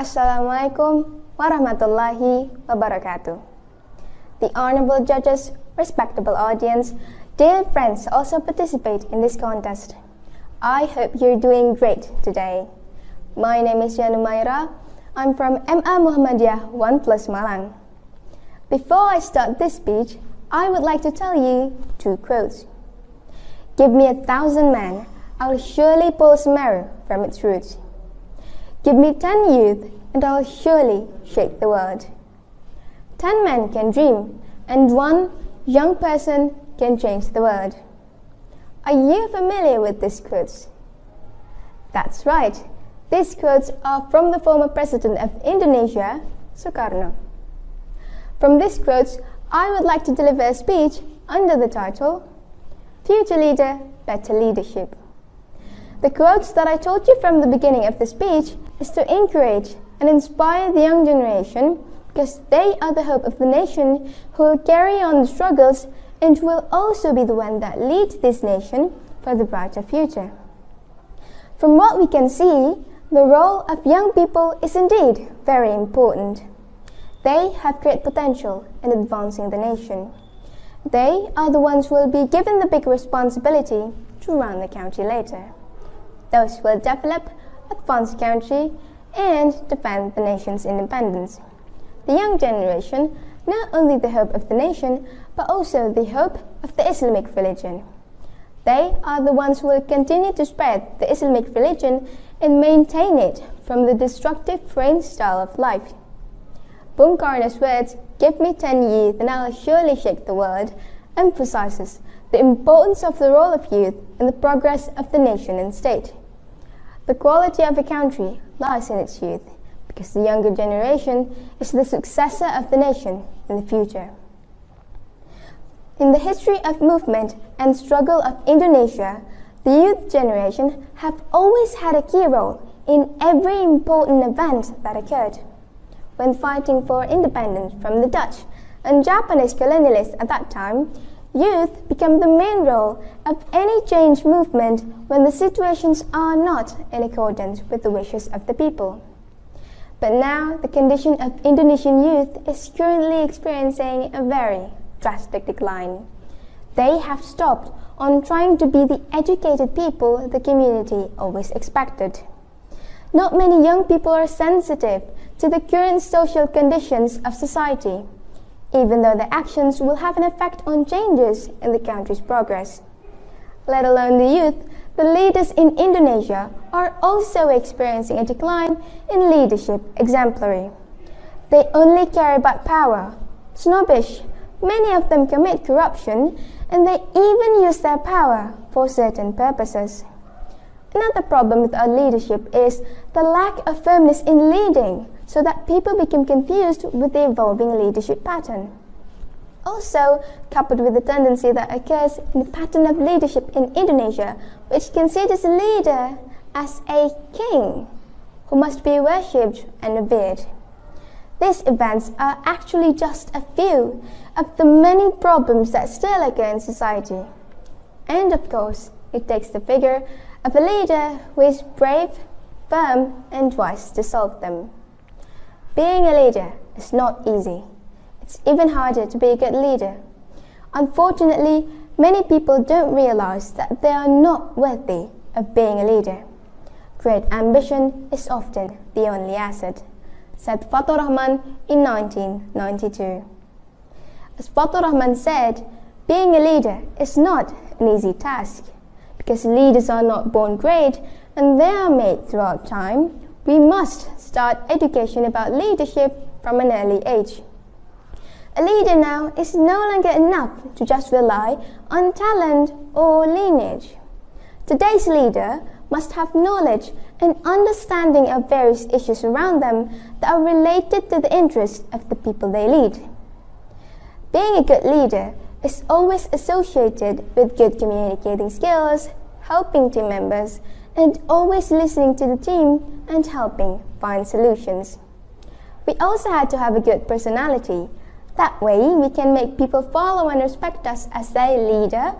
Assalamualaikum warahmatullahi wabarakatuh. The honorable judges, respectable audience, dear friends also participate in this contest. I hope you're doing great today. My name is Yana Maira. I'm from MA Muhammadiyah 1+ Malang. Before I start this speech, I would like to tell you 2 quotes. Give me 1,000 men, I'll surely pull Sumeru from its roots. Give me 10 youth, and I'll surely shake the world. 10 men can dream, and 1 young person can change the world. Are you familiar with these quotes? That's right. These quotes are from the former president of Indonesia, Sukarno. From these quotes, I would like to deliver a speech under the title, Future Leader, Better Leadership. The quotes that I told you from the beginning of the speech is to encourage and inspire the young generation, because they are the hope of the nation who will carry on the struggles and will also be the one that leads this nation for the brighter future. From what we can see, the role of young people is indeed very important. They have great potential in advancing the nation. They are the ones who will be given the big responsibility to run the country later. Those who will develop, advance the country, and defend the nation's independence. The young generation, not only the hope of the nation, but also the hope of the Islamic religion. They are the ones who will continue to spread the Islamic religion and maintain it from the destructive foreign style of life. Bung Karno's words, "Give me 10 youth and I'll surely shake the world," emphasizes the importance of the role of youth in the progress of the nation and state. The quality of a country lies in its youth, because the younger generation is the successor of the nation in the future. In the history of movement and struggle of Indonesia, the youth generation have always had a key role in every important event that occurred. When fighting for independence from the Dutch and Japanese colonialists at that time, youth become the main role of any change movement when the situations are not in accordance with the wishes of the people. But now the condition of Indonesian youth is currently experiencing a very drastic decline. They have stopped on trying to be the educated people the community always expected. Not many young people are sensitive to the current social conditions of society, even though their actions will have an effect on changes in the country's progress. Let alone the youth, the leaders in Indonesia are also experiencing a decline in leadership exemplary. They only care about power, snobbish, many of them commit corruption, and they even use their power for certain purposes. Another problem with our leadership is the lack of firmness in leading, so that people become confused with the evolving leadership pattern. Also, coupled with the tendency that occurs in the pattern of leadership in Indonesia, which considers a leader as a king who must be worshipped and revered. These events are actually just a few of the many problems that still occur in society. And of course, it takes the figure of a leader who is brave, firm, and wise to solve them. Being a leader is not easy. It's even harder to be a good leader. Unfortunately, many people don't realize that they are not worthy of being a leader. Great ambition is often the only asset, said Fathur Rahman in 1992. As Fathur Rahman said, being a leader is not an easy task, because leaders are not born great and they are made throughout time. We must start education about leadership from an early age. A leader now is no longer enough to just rely on talent or lineage. Today's leader must have knowledge and understanding of various issues around them that are related to the interests of the people they lead. Being a good leader is always associated with good communicating skills, helping team members, and always listening to the team and helping find solutions. We also had to have a good personality. That way we can make people follow and respect us as their leader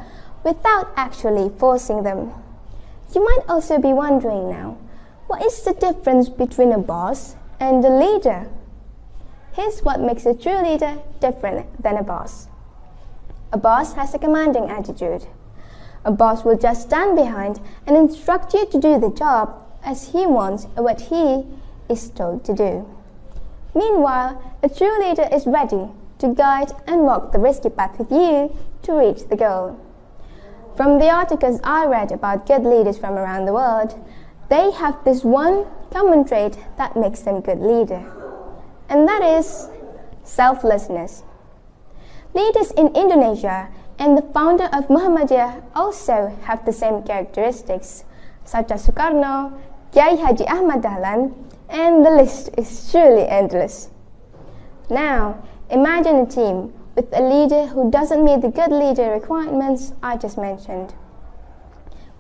without actually forcing them. You might also be wondering now, what is the difference between a boss and a leader. Here's what makes a true leader different than a boss. A boss has a commanding attitude. A boss will just stand behind and instruct you to do the job as he wants or what he is told to do. Meanwhile, a true leader is ready to guide and walk the risky path with you to reach the goal. From the articles I read about good leaders from around the world, they have this one common trait that makes them good leader, and that is selflessness. Leaders in Indonesia and the founder of Muhammadiyah also have the same characteristics, such as Sukarno, Kiai Haji Ahmad Dahlan, and the list is truly endless. Now, imagine a team with a leader who doesn't meet the good leader requirements I just mentioned.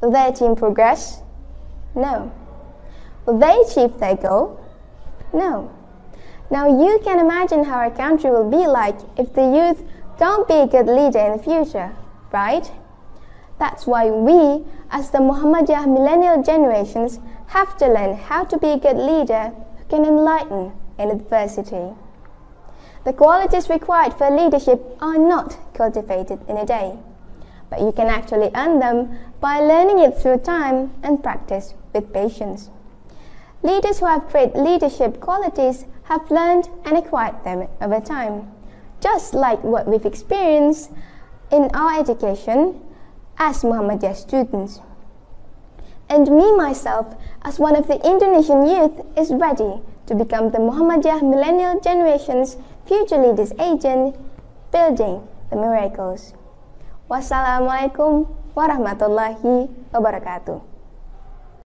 Will their team progress? No. Will they achieve their goal? No. Now you can imagine how our country will be like if the youth can't be a good leader in the future, right? That's why we, as the Muhammadiyah millennial generations, have to learn how to be a good leader who can enlighten in adversity. The qualities required for leadership are not cultivated in a day, but you can actually earn them by learning it through time and practice with patience. Leaders who have great leadership qualities have learned and acquired them over time, just like what we've experienced in our education as Muhammadiyah students. And me myself, as one of the Indonesian youth, is ready to become the Muhammadiyah millennial generation's future leaders agent, building the miracles. Wassalamualaikum warahmatullahi wabarakatuh.